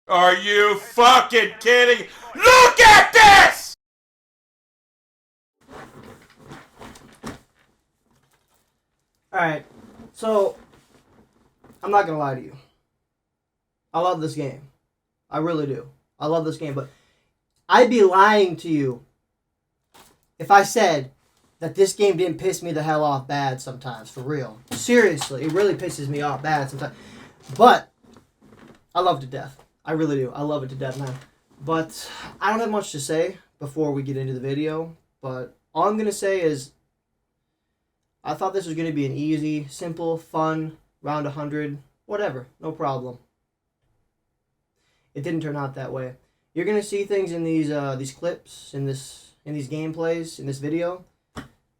Are you fucking kidding? Look at this! Alright, so, I'm not gonna lie to you. I love this game. I really do. I love this game, but I'd be lying to you if I said that this game didn't piss me the hell off bad sometimes, for real. Seriously, it really pisses me off bad sometimes. But, I love it to death. I really do. I love it to death, man. But, I don't have much to say before we get into the video, but all I'm gonna say is I thought this was going to be an easy, simple, fun, round 100, whatever, no problem. It didn't turn out that way. You're going to see things in these clips, in these gameplays, in this video,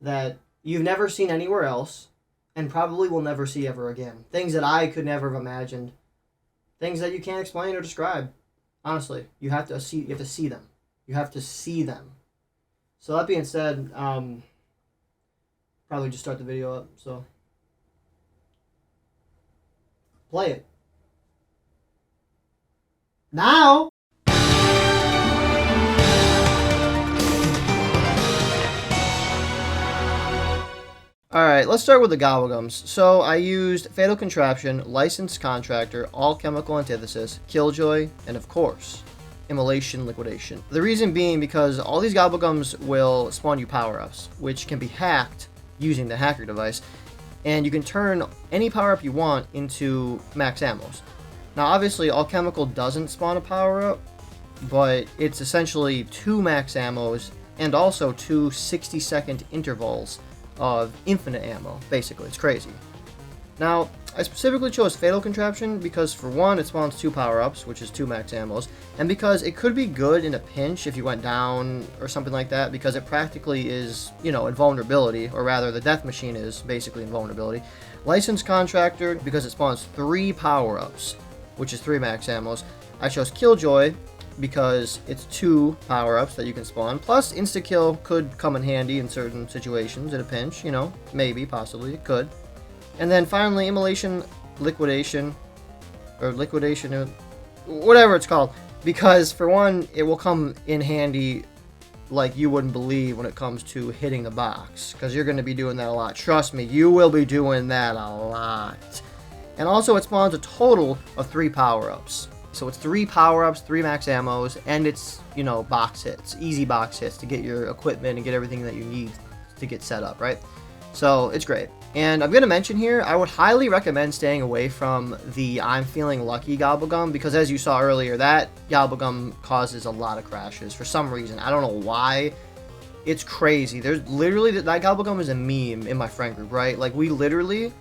that you've never seen anywhere else, and probably will never see ever again. Things that I could never have imagined. Things that you can't explain or describe. Honestly, you have to see them. You have to see them. So that being said, probably just start the video up, so play it. Now! Alright, let's start with the Gobblegums. So, I used Fatal Contraption, Licensed Contractor, Alchemical Antithesis, Killjoy, and of course, Immolation Liquidation. The reason being because all these Gobblegums will spawn you power-ups, which can be hacked using the hacker device, and you can turn any power-up you want into max ammos. Now obviously Alchemical doesn't spawn a power-up, but it's essentially 2 max ammos and also 2 60-second intervals of infinite ammo. Basically, it's crazy. Now I specifically chose Fatal Contraption because for one, it spawns 2 power-ups, which is 2 max ammos, and because it could be good in a pinch if you went down or something like that, because it practically is, invulnerability, or rather the death machine is basically invulnerability. Licensed Contractor because it spawns 3 power-ups, which is 3 max ammos. I chose Killjoy because it's 2 power-ups that you can spawn, plus insta-kill could come in handy in certain situations in a pinch, maybe, possibly, it could. And then finally, Immolation Liquidation, or Liquidation, whatever it's called, because for one, it will come in handy like you wouldn't believe when it comes to hitting the box, because you're going to be doing that a lot. Trust me, you will be doing that a lot. And also, it spawns a total of 3 power-ups. So it's 3 power-ups, 3 max ammos, and it's, box hits, easy box hits to get your equipment and get everything that you need to get set up, right? So it's great. And I'm going to mention here, I would highly recommend staying away from the I'm Feeling Lucky Gobblegum, because as you saw earlier, that Gobblegum causes a lot of crashes for some reason. I don't know why. It's crazy. There's literally, that Gobblegum is a meme in my friend group, right? Like, we literally,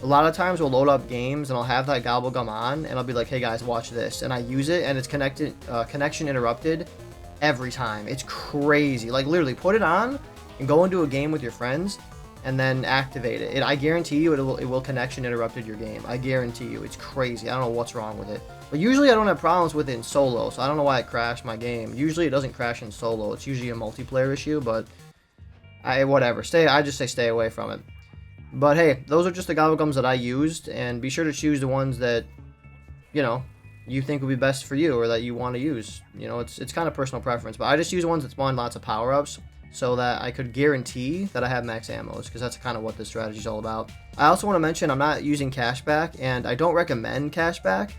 a lot of times we'll load up games and I'll have that Gobblegum on and I'll be like, hey guys, watch this. And I use it and it's connection interrupted every time. It's crazy. Like, literally, put it on and go into a game with your friends and then activate it. I guarantee you it will connection interrupted your game. I guarantee you. It's crazy. I don't know what's wrong with it. But usually I don't have problems with it in solo, so I don't know why it crashed my game. Usually it doesn't crash in solo. It's usually a multiplayer issue, but whatever. I just say stay away from it. But hey, those are just the Gobblegums that I used, and be sure to choose the ones that, you think would be best for you or that you want to use. It's kind of personal preference, but I just use ones that spawn lots of power-ups, so that I could guarantee that I have max ammos, because that's kind of what this strategy is all about. I also want to mention I'm not using cashback, and I don't recommend cashback,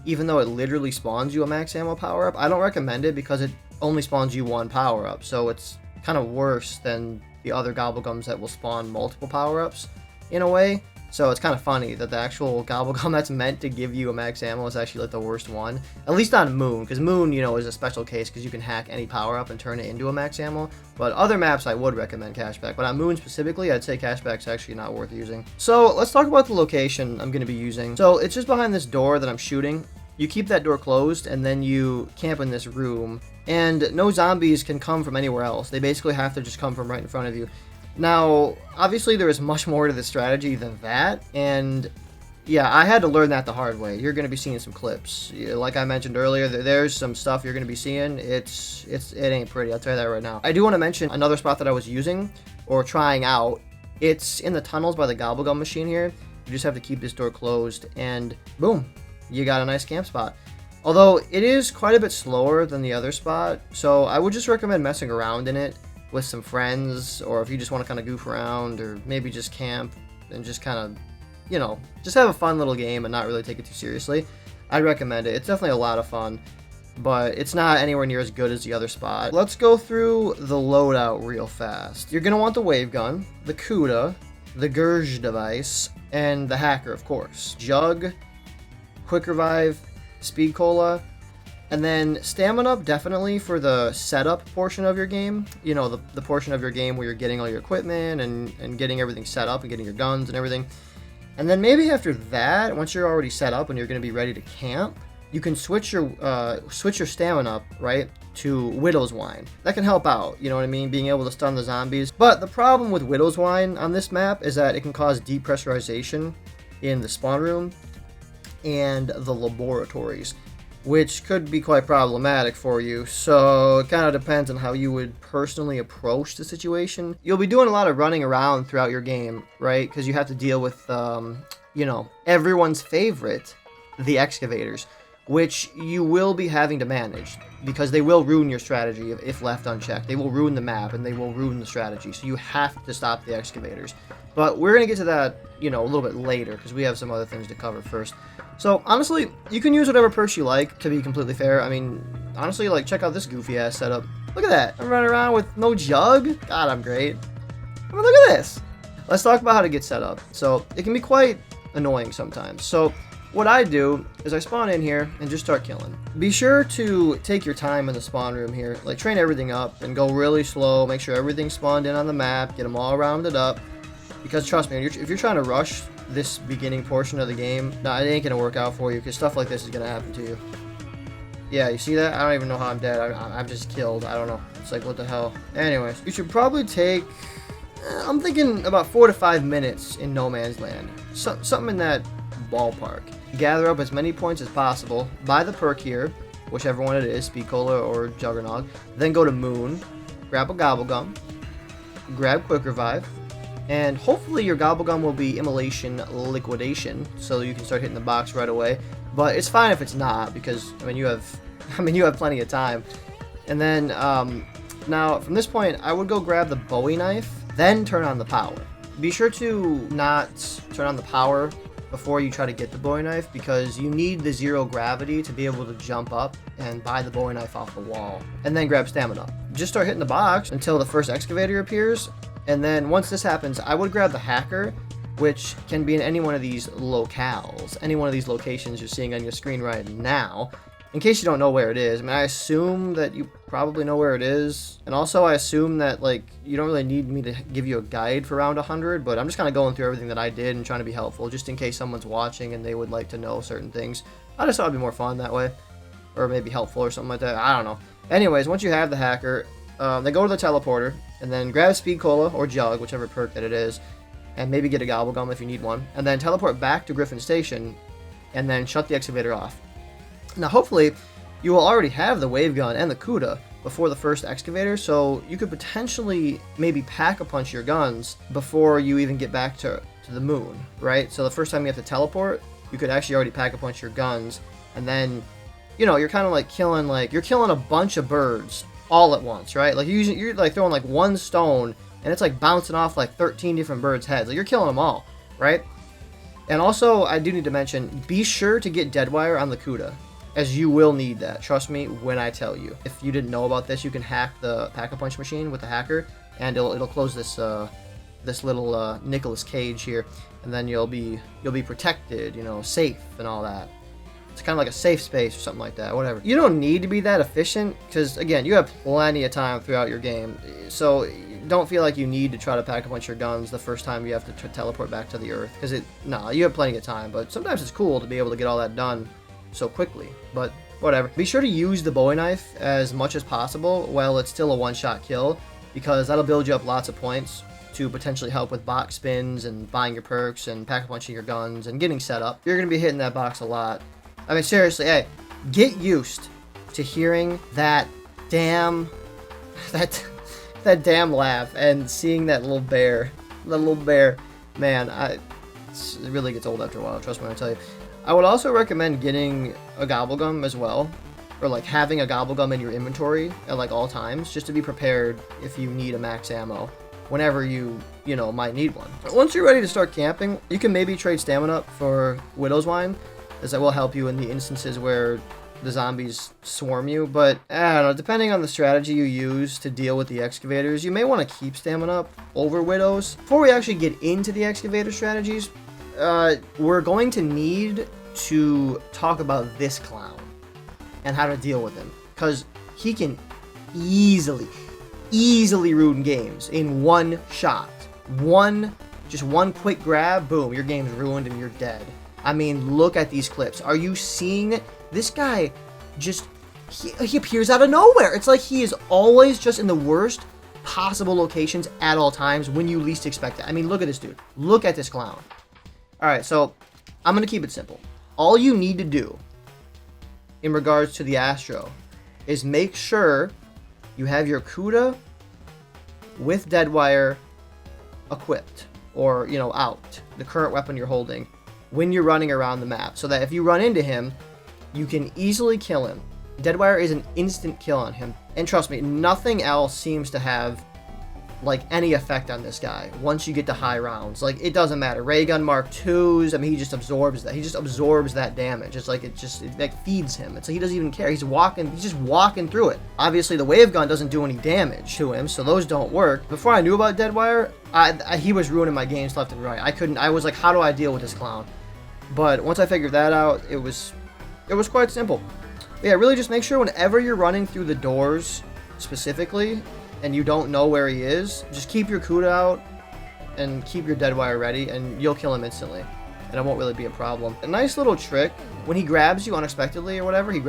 even though it literally spawns you a max ammo power-up. I don't recommend it because it only spawns you 1 power-up, so it's kind of worse than the other Gobblegums that will spawn multiple power-ups in a way. So it's kind of funny that the actual Gobblegum that's meant to give you a max ammo is actually like the worst one. At least on Moon, because Moon, is a special case because you can hack any power-up and turn it into a max ammo. But other maps I would recommend cashback. But on Moon specifically, I'd say cashback's actually not worth using. So let's talk about the location I'm going to be using. So it's just behind this door that I'm shooting. You keep that door closed and then you camp in this room. And no zombies can come from anywhere else. They basically have to just come from right in front of you. Now, obviously there is much more to this strategy than that, and yeah, I had to learn that the hard way. You're going to be seeing some clips. Like I mentioned earlier, there's some stuff you're going to be seeing. It ain't pretty, I'll tell you that right now. I do want to mention another spot that I was using, or trying out. It's in the tunnels by the Gobblegum machine here. You just have to keep this door closed, and boom, you got a nice camp spot. Although it is quite a bit slower than the other spot, so I would just recommend messing around in it with some friends, or if you just want to kind of goof around, or maybe just camp and just kind of, you know, just have a fun little game and not really take it too seriously. I'd recommend it. It's definitely a lot of fun, but it's not anywhere near as good as the other spot. Let's go through the loadout real fast. You're going to want the wave gun, the Kuda, the Gurge device, and the hacker, of course. Jug, quick revive, speed cola, and then stamina definitely for the setup portion of your game. You know, the portion of your game where you're getting all your equipment and getting everything set up and getting your guns and everything. And then maybe after that, once you're already set up and you're going to be ready to camp, you can switch your stamina up, right, to Widow's Wine. That can help out, you know what I mean, being able to stun the zombies. But the problem with Widow's Wine on this map is that it can cause depressurization in the spawn room and the laboratories, which could be quite problematic for you. So it kind of depends on how you would personally approach the situation. You'll be doing a lot of running around throughout your game, right? Because you have to deal with, you know, everyone's favorite, the excavators, which you will be having to manage because they will ruin your strategy if left unchecked. They will ruin the map and they will ruin the strategy. So you have to stop the excavators. But we're going to get to that, you know, a little bit later because we have some other things to cover first. So, honestly, you can use whatever perks you like, to be completely fair. I mean, honestly, like, check out this goofy-ass setup. Look at that. I'm running around with no jug. God, I'm great. I mean, look at this. Let's talk about how to get set up. So, it can be quite annoying sometimes. So, what I do is I spawn in here and just start killing. Be sure to take your time in the spawn room here. Like, train everything up and go really slow. Make sure everything's spawned in on the map. Get them all rounded up. Because, trust me, if you're trying to rush this beginning portion of the game, nah, it ain't gonna work out for you because stuff like this is gonna happen to you. Yeah, you see that? I don't even know how I'm dead. I'm just killed. I don't know. It's like, what the hell? Anyways, you should probably take, I'm thinking about 4 to 5 minutes in No Man's Land. Something in that ballpark. Gather up as many points as possible. Buy the perk here, whichever one it is, Speed Cola or Juggernog. Then go to Moon, grab a Gobble Gum, grab Quick Revive, and hopefully your Gobble Gum will be Immolation Liquidation, so you can start hitting the box right away. But it's fine if it's not, because I mean you have plenty of time. And then now from this point, I would go grab the Bowie knife, then turn on the power. Be sure to not turn on the power before you try to get the Bowie knife, because you need the zero gravity to be able to jump up and buy the Bowie knife off the wall. And then grab stamina. Just start hitting the box until the first excavator appears. And then once this happens, I would grab the hacker, which can be in any one of these locales, any one of these locations you're seeing on your screen right now. In case you don't know where it is, I mean, I assume that you probably know where it is. And also, I assume that, like, you don't really need me to give you a guide for round 100, but I'm just kind of going through everything that I did and trying to be helpful, just in case someone's watching and they would like to know certain things. I just thought it'd be more fun that way, or maybe helpful or something like that. I don't know. Anyways, once you have the hacker, they go to the teleporter, and then grab Speed Cola or Jug, whichever perk that it is, and maybe get a Gobble Gum if you need one, and then teleport back to Griffin Station, and then shut the excavator off. Now, hopefully, you will already have the wave gun and the Kuda before the first excavator, so you could potentially maybe pack-a-punch your guns before you even get back to the moon, right? So the first time you have to teleport, you could actually already pack-a-punch your guns, and then, you know, you're kind of like killing, you're killing a bunch of birds all at once, right? Like you're like throwing like one stone and it's like bouncing off like 13 different birds' heads. Like you're killing them all, right? And also, I do need to mention, be sure to get Deadwire on the Kuda, as you will need that. Trust me when I tell you. If you didn't know about this, you can hack the Pack-a-Punch machine with the hacker, and it'll close this this little Nicolas Cage here, and then you'll be protected, you know, safe and all that. It's kind of like a safe space or something like that, whatever. You don't need to be that efficient, because, again, you have plenty of time throughout your game. So don't feel like you need to try to pack-a-punch your guns the first time you have to teleport back to the Earth, because you have plenty of time. But sometimes it's cool to be able to get all that done so quickly, but whatever. Be sure to use the Bowie knife as much as possible while it's still a one-shot kill, because that'll build you up lots of points to potentially help with box spins and buying your perks and pack-a-punching your guns and getting set up. You're going to be hitting that box a lot. I mean, seriously, hey, get used to hearing that damn laugh and seeing that little bear. Man, it really gets old after a while, trust me when I tell you. I would also recommend getting a Gobblegum as well, or like having a Gobblegum in your inventory at like all times, just to be prepared if you need a max ammo whenever you might need one. Once you're ready to start camping, you can maybe trade stamina for Widow's Wine, as that will help you in the instances where the zombies swarm you. But I don't know, depending on the strategy you use to deal with the excavators, you may want to keep stamina up over Widows. Before we actually get into the excavator strategies, we're going to need to talk about this clown and how to deal with him, because he can easily ruin games in one shot. Just one quick grab, boom, your game's ruined and you're dead. I mean, look at these clips. Are you seeing it? This guy just, he appears out of nowhere. It's like he is always just in the worst possible locations at all times when you least expect it. I mean, look at this dude. Look at this clown. All right, so I'm going to keep it simple. All you need to do in regards to the Astro is make sure you have your Kuda with Deadwire equipped, or, out, the current weapon you're holding, when you're running around the map, so that if you run into him, you can easily kill him. Deadwire is an instant kill on him. And trust me, nothing else seems to have like any effect on this guy once you get to high rounds. Like, it doesn't matter. Ray gun Mark 2s, I mean, he just absorbs that. He just absorbs that damage. It's like, it like feeds him. It's like he doesn't even care. He's just walking through it. Obviously, the wave gun doesn't do any damage to him, so those don't work. Before I knew about Deadwire, he was ruining my games left and right. I was like, how do I deal with this clown? But once I figured that out, it was quite simple. But yeah, really just make sure whenever you're running through the doors specifically, and you don't know where he is, just keep your Kuda out and keep your Deadwire ready, and you'll kill him instantly, and it won't really be a problem. A nice little trick, when he grabs you unexpectedly or whatever, you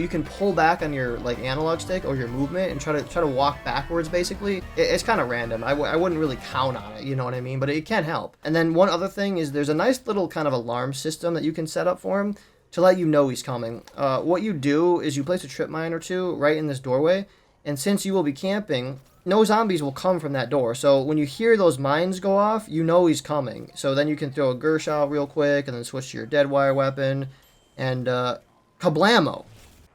can pull back on your like analog stick or your movement and try to walk backwards. Basically, it's kind of random. I wouldn't really count on it, you know what I mean? But it can help. And then one other thing is there's a nice little kind of alarm system that you can set up for him to let you know he's coming. What you do is you place a trip mine or two right in this doorway. And since you will be camping, no zombies will come from that door. So when you hear those mines go off, you know he's coming. So then you can throw a Gersh out real quick and then switch to your Deadwire weapon. And kablamo,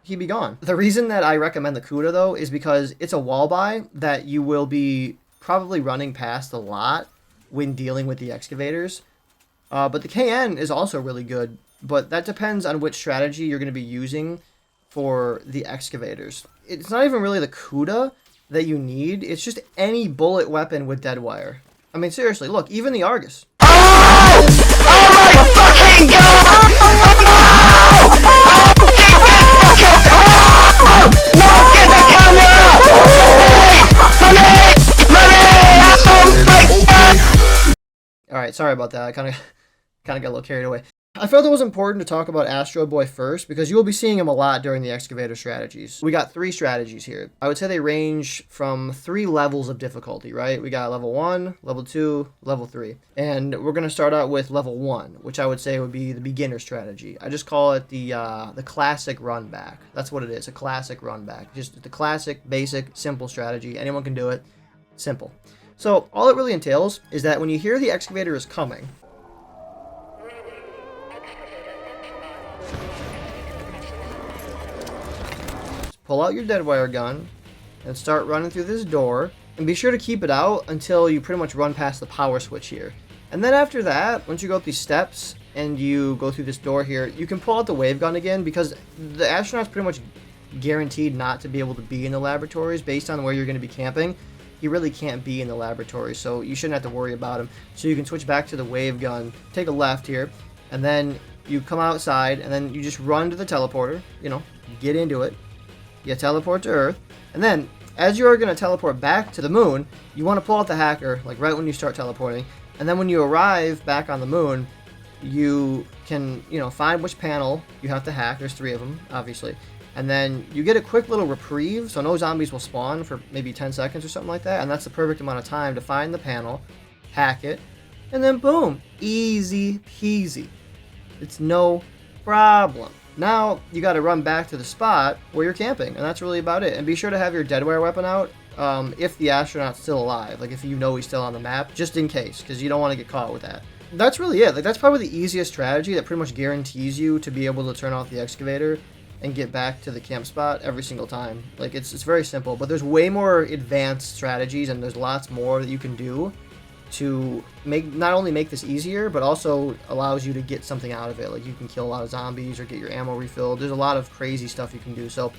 he be gone. The reason that I recommend the Kuda, though, is because it's a wall buy that you will be probably running past a lot when dealing with the excavators. But the KN is also really good. But that depends on which strategy you're going to be using for the excavators. It's not even really the Kuda that you need. It's just any bullet weapon with Deadwire. I mean, seriously, look, even the Argus. Oh my fucking god! No, get the camera! Alright, sorry about that. I kind of got a little carried away. I felt it was important to talk about Astro Boy first because you will be seeing him a lot during the excavator strategies. We got 3 strategies here. I would say they range from 3 levels of difficulty, right? We got level 1, level 2, level 3. And we're going to start out with level 1, which I would say would be the beginner strategy. I just call it the classic run back. That's what it is, a classic run back. Just the classic, basic, simple strategy. Anyone can do it. Simple. So all it really entails is that when you hear the excavator is coming, pull out your Deadwire gun and start running through this door, and be sure to keep it out until you pretty much run past the power switch here. And then after that, once you go up these steps and you go through this door here, you can pull out the wave gun again, because the astronaut's pretty much guaranteed not to be able to be in the laboratories based on where you're going to be camping. He really can't be in the laboratory, so you shouldn't have to worry about him. So you can switch back to the wave gun, take a left here, and then you come outside, and then you just run to the teleporter, get into it. You teleport to Earth, and then as you are going to teleport back to the moon, you want to pull out the hacker, like right when you start teleporting, and then when you arrive back on the moon, you can, find which panel you have to hack. There's 3 of them, obviously, and then you get a quick little reprieve, so no zombies will spawn for maybe 10 seconds or something like that, and that's the perfect amount of time to find the panel, hack it, and then boom, easy peasy. It's no problem. Now, you got to run back to the spot where you're camping, and that's really about it. And be sure to have your Deadwire weapon out if the astronaut's still alive, like if you know he's still on the map, just in case, because you don't want to get caught with that. that's really it. Like, that's probably the easiest strategy that pretty much guarantees you to be able to turn off the excavator and get back to the camp spot every single time. Like, it's very simple, but there's way more advanced strategies, and there's lots more that you can do to not only make this easier, but also allows you to get something out of it. Like, you can kill a lot of zombies or get your ammo refilled. There's a lot of crazy stuff you can do. So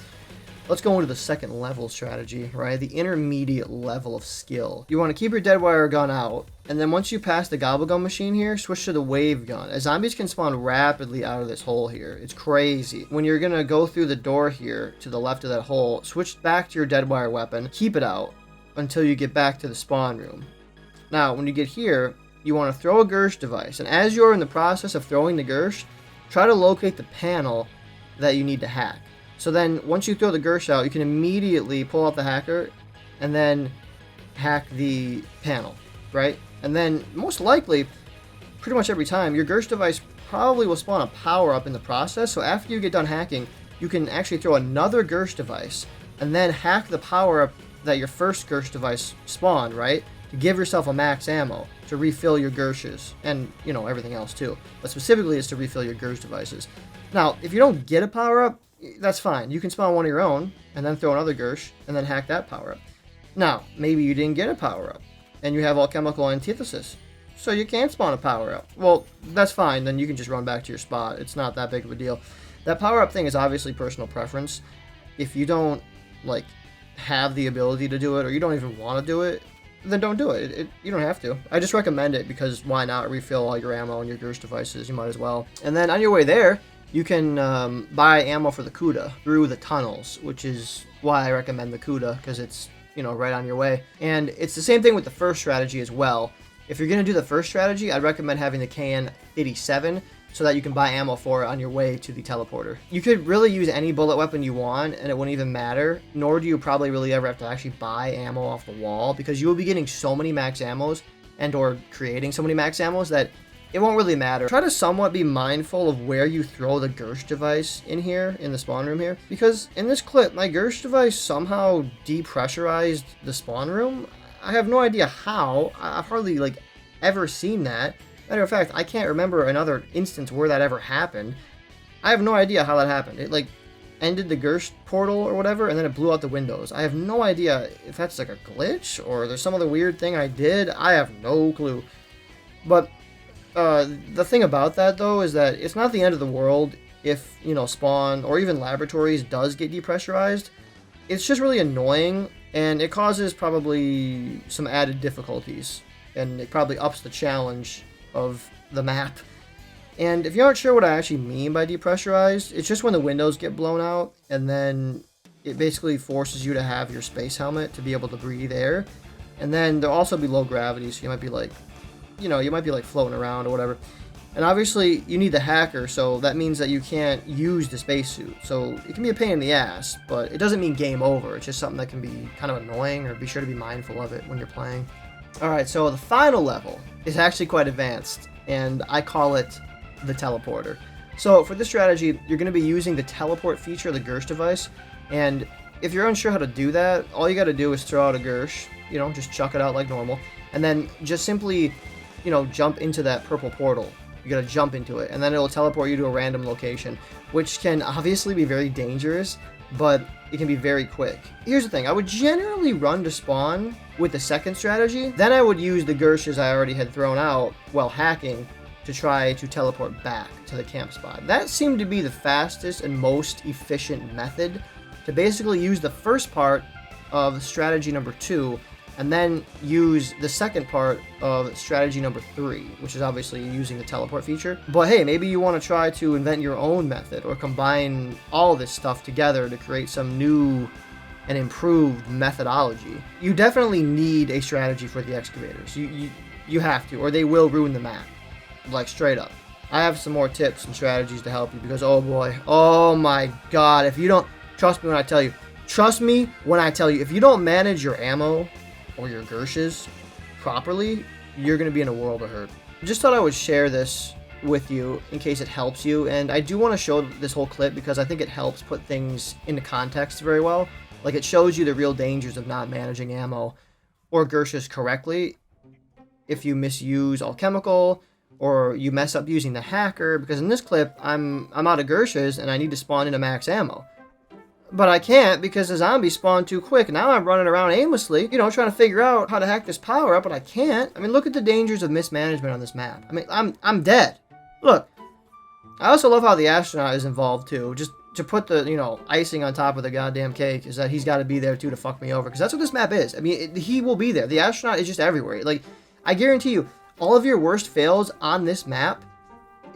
let's go into the second level strategy, right? The intermediate level of skill. You want to keep your dead wire gun out, and then once you pass the gobblegum machine here, switch to the wave gun, as zombies can spawn rapidly out of this hole here. It's crazy. When you're gonna go through the door here to the left of that hole, switch back to your dead wire weapon, keep it out until you get back to the spawn room. Now, when you get here, you want to throw a Gersh device, and as you're in the process of throwing the Gersh, try to locate the panel that you need to hack. So then, once you throw the Gersh out, you can immediately pull out the hacker, and then hack the panel, right? And then, most likely, pretty much every time, your Gersh device probably will spawn a power-up in the process, so after you get done hacking, you can actually throw another Gersh device, and then hack the power-up that your first Gersh device spawned, right? To give yourself a max ammo to refill your Gershes, and, you know, everything else too. But specifically, it's to refill your Gersh devices. Now, if you don't get a power-up, that's fine. You can spawn one of your own, and then throw another Gersh, and then hack that power-up. Now, maybe you didn't get a power-up, and you have alchemical antithesis, so you can't spawn a power-up. Well, that's fine, then you can just run back to your spot. It's not that big of a deal. That power-up thing is obviously personal preference. If you don't, like, have the ability to do it, or you don't even want to do it, then don't do it. You don't have to. I just recommend it because why not refill all your ammo and your Gersh devices? You might as well. And then on your way there, you can buy ammo for the Kuda through the tunnels, which is why I recommend the Kuda, because it's, you know, right on your way. And it's the same thing with the first strategy as well. If you're going to do the first strategy, I'd recommend having the KN-87 so that you can buy ammo for it on your way to the teleporter. You could really use any bullet weapon you want, and it wouldn't even matter, nor do you probably really ever have to actually buy ammo off the wall, because you will be getting so many max ammos and or creating so many max ammos that it won't really matter. Try to somewhat be mindful of where you throw the Gersh device in here, in the spawn room here, because in this clip, my Gersh device somehow depressurized the spawn room. I have no idea how. I've hardly, like, ever seen that. Matter of fact, I can't remember another instance where that ever happened. I have no idea how that happened. It, like, ended the Gersh portal or whatever, and then it blew out the windows. I have no idea if that's, like, a glitch, or there's some other weird thing I did. I have no clue. But the thing about that, though, is that it's not the end of the world if, you know, spawn or even laboratories does get depressurized. It's just really annoying, and it causes probably some added difficulties, and it probably ups the challenge of the map. And if you aren't sure what I actually mean by depressurized, it's just when the windows get blown out, and then it basically forces you to have your space helmet to be able to breathe air. And then there'll also be low gravity, so you might be like, you know, you might be like floating around or whatever. And obviously you need the hacker, so that means that you can't use the spacesuit. So it can be a pain in the ass, but it doesn't mean game over. It's just something that can be kind of annoying, or be sure to be mindful of it when you're playing. Alright, so the final level is actually quite advanced, and I call it the teleporter. So for this strategy, you're going to be using the teleport feature of the Gersh device, and if you're unsure how to do that, all you got to do is throw out a Gersh, you know, just chuck it out like normal, and then just simply, you know, jump into that purple portal. You got to jump into it, and then it'll teleport you to a random location, which can obviously be very dangerous, but it can be very quick. Here's the thing, I would generally run to spawn with the second strategy, then I would use the Gershes I already had thrown out while hacking to try to teleport back to the camp spot. That seemed to be the fastest and most efficient method to basically use the first part of strategy number 2, and then use the second part of strategy number 3, which is obviously using the teleport feature. But hey, maybe you want to try to invent your own method, or combine all this stuff together to create some new and improved methodology. You definitely need a strategy for the excavators. You have to, or they will ruin the map. Like, straight up. I have some more tips and strategies to help you, because oh boy, oh my god, if you don't, trust me when I tell you, if you don't manage your ammo or your Gershes properly, you're going to be in a world of hurt. I just thought I would share this with you in case it helps you, and I do want to show this whole clip because I think it helps put things into context very well. Like, it shows you the real dangers of not managing ammo or Gershes correctly if you misuse alchemical, or you mess up using the hacker, because in this clip, I'm out of Gershas and I need to spawn into max ammo. But I can't because the zombies spawn too quick. Now I'm running around aimlessly, you know, trying to figure out how to hack this power up, but I can't. I mean, look at the dangers of mismanagement on this map. I mean, I'm dead. Look, I also love how the astronaut is involved too. Just to put the, you know, icing on top of the goddamn cake is that he's got to be there too to fuck me over, because that's what this map is. I mean, he will be there. The astronaut is just everywhere. Like, I guarantee you, all of your worst fails on this map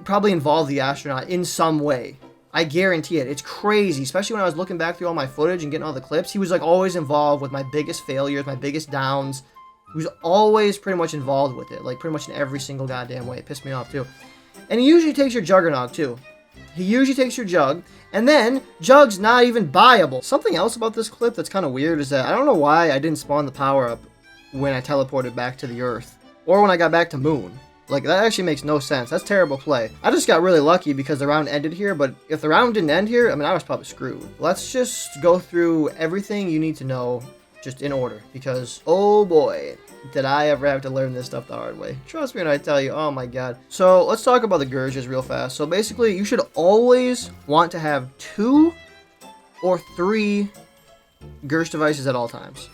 probably involve the astronaut in some way. I guarantee it. It's crazy, especially when I was looking back through all my footage and getting all the clips. He was like always involved with my biggest failures, my biggest downs. He was always pretty much involved with it, like pretty much in every single goddamn way. It pissed me off too. And he usually takes your Juggernog too. He usually takes your Jug, and then Jug's not even buyable. Something else about this clip that's kind of weird is that I don't know why I didn't spawn the power up when I teleported back to the Earth, or when I got back to Moon. Like, that actually makes no sense. That's terrible play. I just got really lucky because the round ended here, but if the round didn't end here, I mean, I was probably screwed. Let's just go through everything you need to know just in order, because, oh boy, did I ever have to learn this stuff the hard way. Trust me when I tell you, oh my god. So, let's talk about the Gershas real fast. So, basically, you should always want to have 2 or 3 Gersh devices at all times.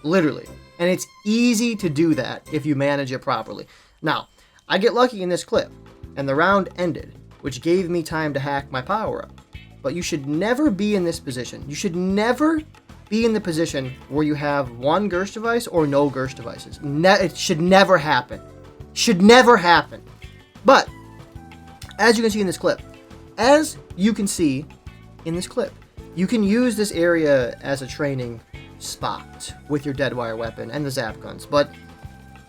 Literally. And it's easy to do that if you manage it properly. Now, I get lucky in this clip, and the round ended, which gave me time to hack my power-up. But you should never be in this position. You should never be in the position where you have 1 Gersh device or no Gersh devices. It should never happen. Should never happen. But, as you can see in this clip, you can use this area as a training spot with your Deadwire weapon and the Zap guns, but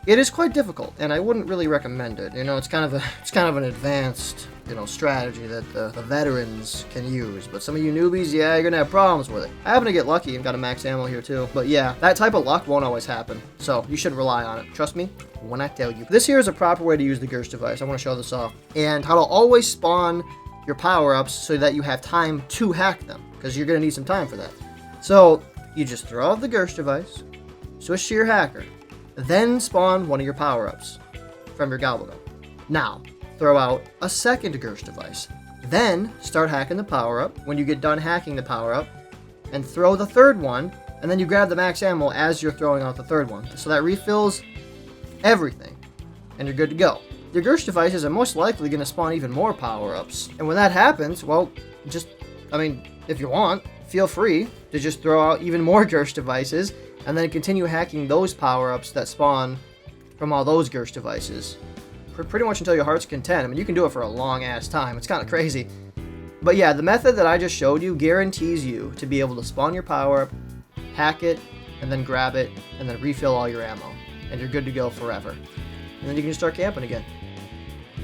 it is quite difficult, and I wouldn't really recommend it. You know, it's kind of an advanced, you know, strategy that the veterans can use, but some of you newbies, yeah, you're gonna have problems with it. I happen to get lucky and got a max ammo here too, but yeah, that type of luck won't always happen, so you shouldn't rely on it. Trust me when I tell you. This here is a proper way to use the Gersh device. I want to show this off, and how to always spawn your power-ups so that you have time to hack them, because you're gonna need some time for that. So you just throw out the Gersh device, switch to your hacker, then spawn one of your power-ups from your Gobblegun. Now, throw out a second Gersh device. Then, start hacking the power-up when you get done hacking the power-up, and throw the third one, and then you grab the max ammo as you're throwing out the third one. So that refills everything, and you're good to go. Your Gersh devices are most likely going to spawn even more power-ups. And when that happens, well, if you want, feel free to just throw out even more Gersh devices, and then continue hacking those power-ups that spawn from all those Gersh devices. Pretty much until your heart's content. I mean, you can do it for a long-ass time. It's kind of crazy. But yeah, the method that I just showed you guarantees you to be able to spawn your power-up, hack it, and then grab it, and then refill all your ammo. And you're good to go forever. And then you can just start camping again.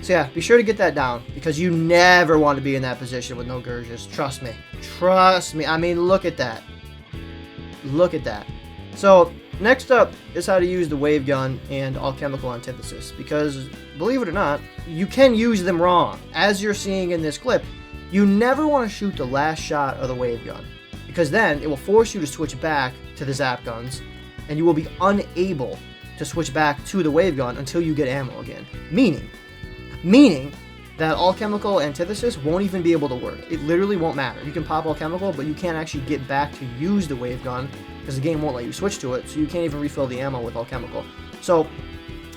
So yeah, be sure to get that down, because you never want to be in that position with no Gershas. Trust me. Trust me. I mean, look at that. Look at that. So, next up is how to use the wave gun and alchemical antithesis, because, believe it or not, you can use them wrong. As you're seeing in this clip, you never want to shoot the last shot of the wave gun, because then it will force you to switch back to the zap guns, and you will be unable to switch back to the wave gun until you get ammo again. Meaning that alchemical antithesis won't even be able to work. It literally won't matter. You can pop alchemical, but you can't actually get back to use the wave gun, because the game won't let you switch to it, so you can't even refill the ammo with alchemical. So,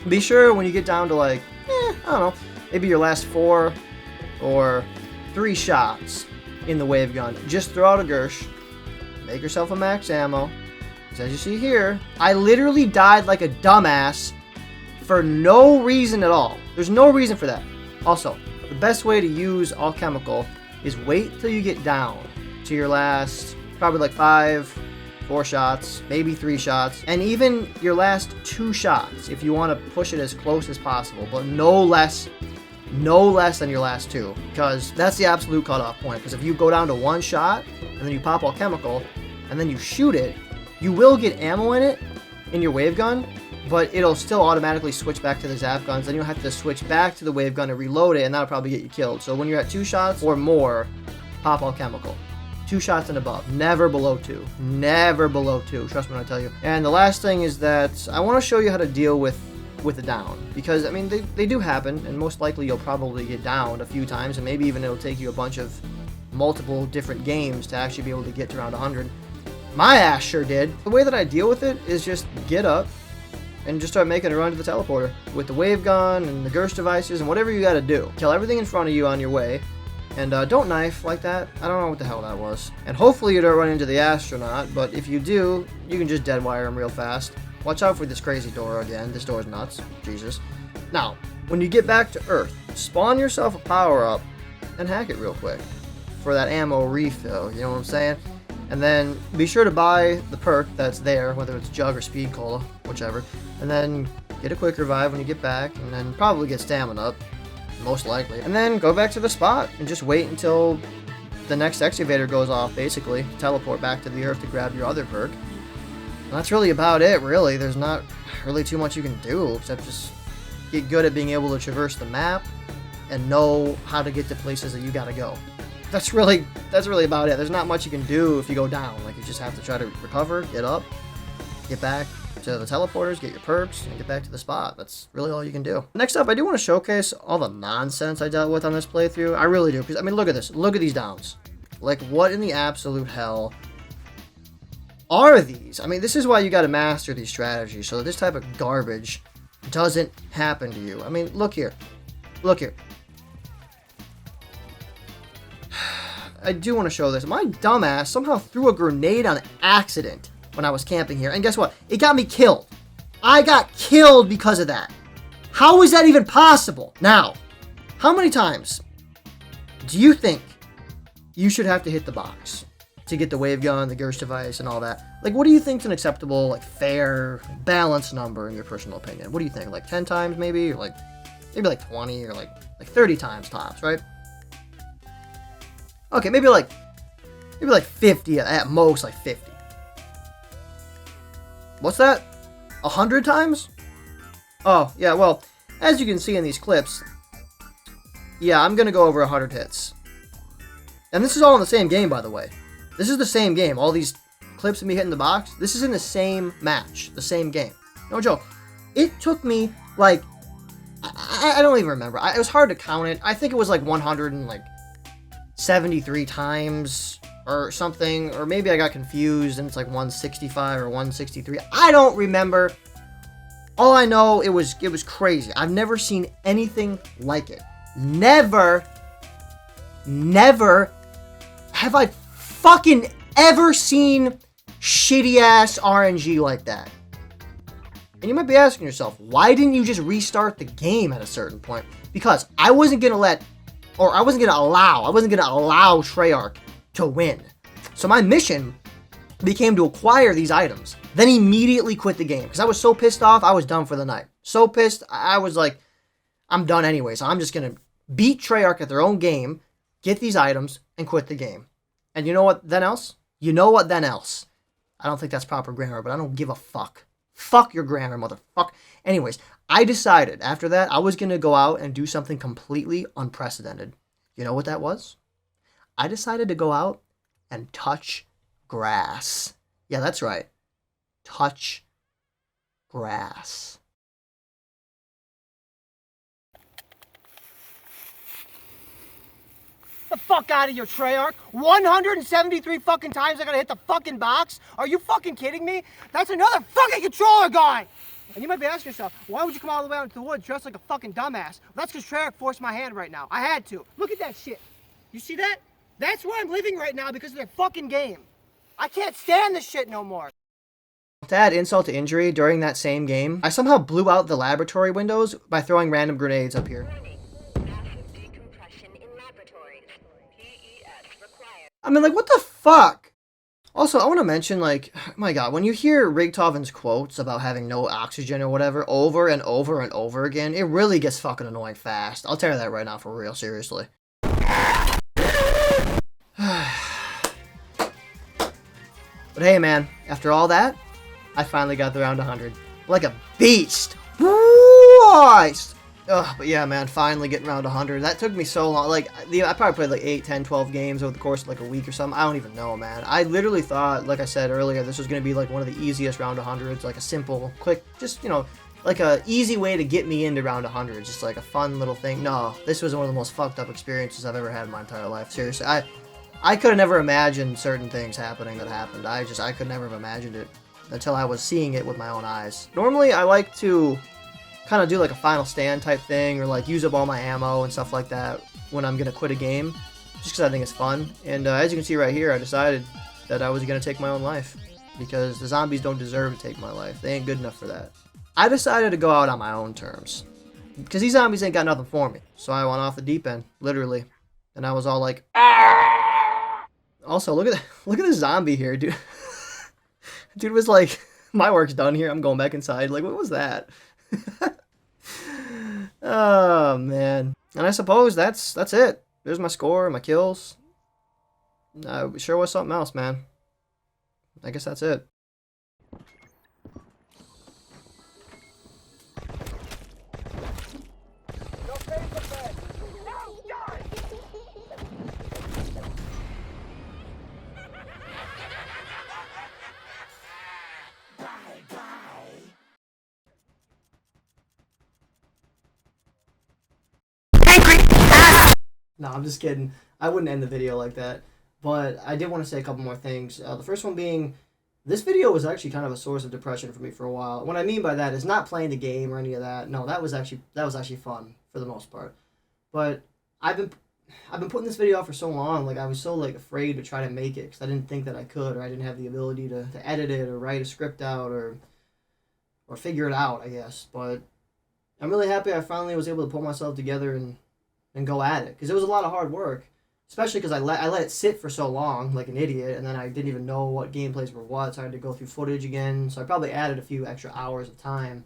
be sure when you get down to I don't know, maybe your last 4 or 3 shots in the wave gun, just throw out a Gersh, make yourself a max ammo, because as you see here, I literally died like a dumbass for no reason at all. There's no reason for that. Also, the best way to use alchemical is wait till you get down to your last, probably 4 shots, maybe 3 shots, and even your last 2 shots if you want to push it as close as possible, but no less than your last 2, because that's the absolute cutoff point. Because if you go down to 1 shot and then you pop alchemical and then you shoot it, you will get ammo in it in your wave gun, but it'll still automatically switch back to the zap guns. Then you'll have to switch back to the wave gun and reload it, and that'll probably get you killed. So when you're at 2 shots or more, pop alchemical. 2 shots and above. Never below 2. Never below 2. Trust me when I tell you. And the last thing is that I want to show you how to deal with with a down. Because, I mean, they do happen, and most likely you'll probably get downed a few times, and maybe even it'll take you a bunch of multiple different games to actually be able to get to around 100. My ass sure did. The way that I deal with it is just get up and just start making a run to the teleporter with the wave gun and the Gersh devices and whatever you gotta do. Kill everything in front of you on your way, and don't knife like that. I don't know what the hell that was. And hopefully you don't run into the astronaut, but if you do, you can just deadwire him real fast. Watch out for this crazy door again. This door's nuts. Jesus. Now, when you get back to Earth, spawn yourself a power-up and hack it real quick for that ammo refill, you know what I'm saying? And then be sure to buy the perk that's there, whether it's Jug or Speed Cola, whichever. And then get a quick revive when you get back, and then probably get stamina up, most likely. And then go back to the spot and just wait until the next excavator goes off, basically. Teleport back to the Earth to grab your other perk. And that's really about it, really. There's not really too much you can do, except just get good at being able to traverse the map and know how to get to places that you gotta go. That's really about it. There's not much you can do if you go down. Like, you just have to try to recover, get up, get back to the teleporters, get your perks, and get back to the spot. That's really all you can do. Next up, I do want to showcase all the nonsense I dealt with on this playthrough. I really do. Because, I mean, look at this. Look at these downs. Like, what in the absolute hell are these? I mean, this is why you got to master these strategies, so that this type of garbage doesn't happen to you. I mean, look here. Look here. I do want to show this. My dumbass somehow threw a grenade on accident when I was camping here. And guess what? It got me killed. I got killed because of that. How is that even possible? Now, how many times do you think you should have to hit the box to get the wave gun, the Gersh device, and all that? Like, what do you think is an acceptable, like, fair, balanced number in your personal opinion? What do you think? Like 10 times maybe? Or like, maybe like 20 or like 30 times tops, right? Okay, maybe like 50 at most, like 50. What's that? 100 times? Oh, yeah, well, as you can see in these clips, yeah, I'm gonna go over 100 hits. And this is all in the same game, by the way. This is the same game. All these clips of me hitting the box, this is in the same match, the same game. No joke. It took me, like, I don't even remember. It was hard to count it. I think it was like 173 times or something, or maybe I got confused and it's like 165 or 163. I don't remember. All I know, it was crazy. I've never seen anything like it. Never have I fucking ever seen shitty ass RNG like that. And you might be asking yourself, why didn't you just restart the game at a certain point? Because I wasn't gonna allow Treyarch to win. So my mission became to acquire these items, then immediately quit the game. Because I was so pissed off, I was done for the night. So pissed, I was like, I'm done anyway, so I'm just gonna beat Treyarch at their own game, get these items, and quit the game. And you know what then else? I don't think that's proper grammar, but I don't give a fuck. Fuck your grammar, motherfucker. Anyways, I decided after that I was going to go out and do something completely unprecedented. You know what that was? I decided to go out and touch grass. Yeah, that's right. Touch grass. The fuck out of here, Treyarch. 173 fucking times I gotta hit the fucking box? Are you fucking kidding me? That's another fucking controller guy! And you might be asking yourself, why would you come all the way out into the woods dressed like a fucking dumbass? Well, that's because Treyarch forced my hand right now. I had to. Look at that shit. You see that? That's where I'm living right now because of their fucking game. I can't stand this shit no more. To add insult to injury, during that same game, I somehow blew out the laboratory windows by throwing random grenades up here. I mean, like, what the fuck? Also, I want to mention, like, my god, when you hear Rigtoven's quotes about having no oxygen or whatever over and over and over again, it really gets fucking annoying fast. I'll tell you that right now for real, seriously. But hey, man, after all that, I finally got the round 100. Like a beast! Christ! Ugh, but yeah, man, finally getting around 100. That took me so long. Like, I probably played like 8, 10, 12 games over the course of like a week or something. I don't even know, man. I literally thought, like I said earlier, this was going to be like one of the easiest round 100s. Like a simple, quick, just, you know, like a easy way to get me into round 100, just like a fun little thing. No, this was one of the most fucked up experiences I've ever had in my entire life. Seriously, I could have never imagined certain things happening that happened. I could never have imagined it until I was seeing it with my own eyes. Normally, I like to kind of do like a final stand type thing, or like use up all my ammo and stuff like that when I'm gonna quit a game, just because I think it's fun. And as you can see right here, I decided that I was gonna take my own life because the zombies don't deserve to take my life. They ain't good enough for that. I decided to go out on my own terms because these zombies ain't got nothing for me. So I went off the deep end, literally, and I was all like. Also, look at this zombie here, dude. Dude was like, my work's done here. I'm going back inside. Like, what was that? Oh man. And I suppose that's it. There's my score, my kills. Sure was something else, man. I guess that's it. No, I'm just kidding. I wouldn't end the video like that. But I did want to say a couple more things. The first one being, this video was actually kind of a source of depression for me for a while. What I mean by that is not playing the game or any of that. No, that was actually fun for the most part. But I've been putting this video out for so long. Like, I was so like afraid to try to make it because I didn't think that I could, or I didn't have the ability to edit it or write a script out or figure it out, I guess. But I'm really happy I finally was able to pull myself together and go at it, because it was a lot of hard work, especially because I let it sit for so long like an idiot, and then I didn't even know what gameplays were what, so I had to go through footage again. So I probably added a few extra hours of time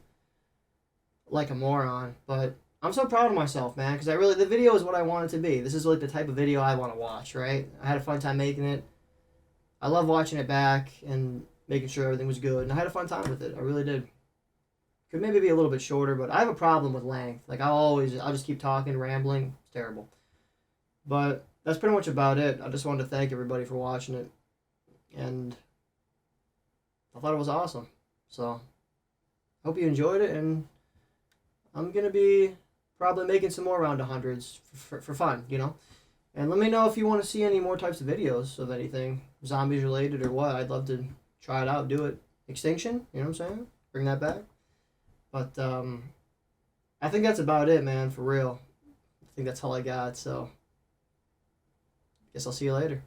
like a moron. But I'm so proud of myself, man, because the video is what I want it to be. This is like the type of video I want to watch, right? I had a fun time making it. I love watching it back and making sure everything was good, and I had a fun time with it. I really did. Could maybe be a little bit shorter, but I have a problem with length. Like, I'll just keep talking, rambling. It's terrible. But that's pretty much about it. I just wanted to thank everybody for watching it. And I thought it was awesome. So, hope you enjoyed it, and I'm going to be probably making some more round 100s for fun, you know? And let me know if you want to see any more types of videos of anything, zombies related or what. I'd love to try it out, do it. Extinction, you know what I'm saying? Bring that back. But I think that's about it, man, for real. I think that's all I got, so guess I'll see you later.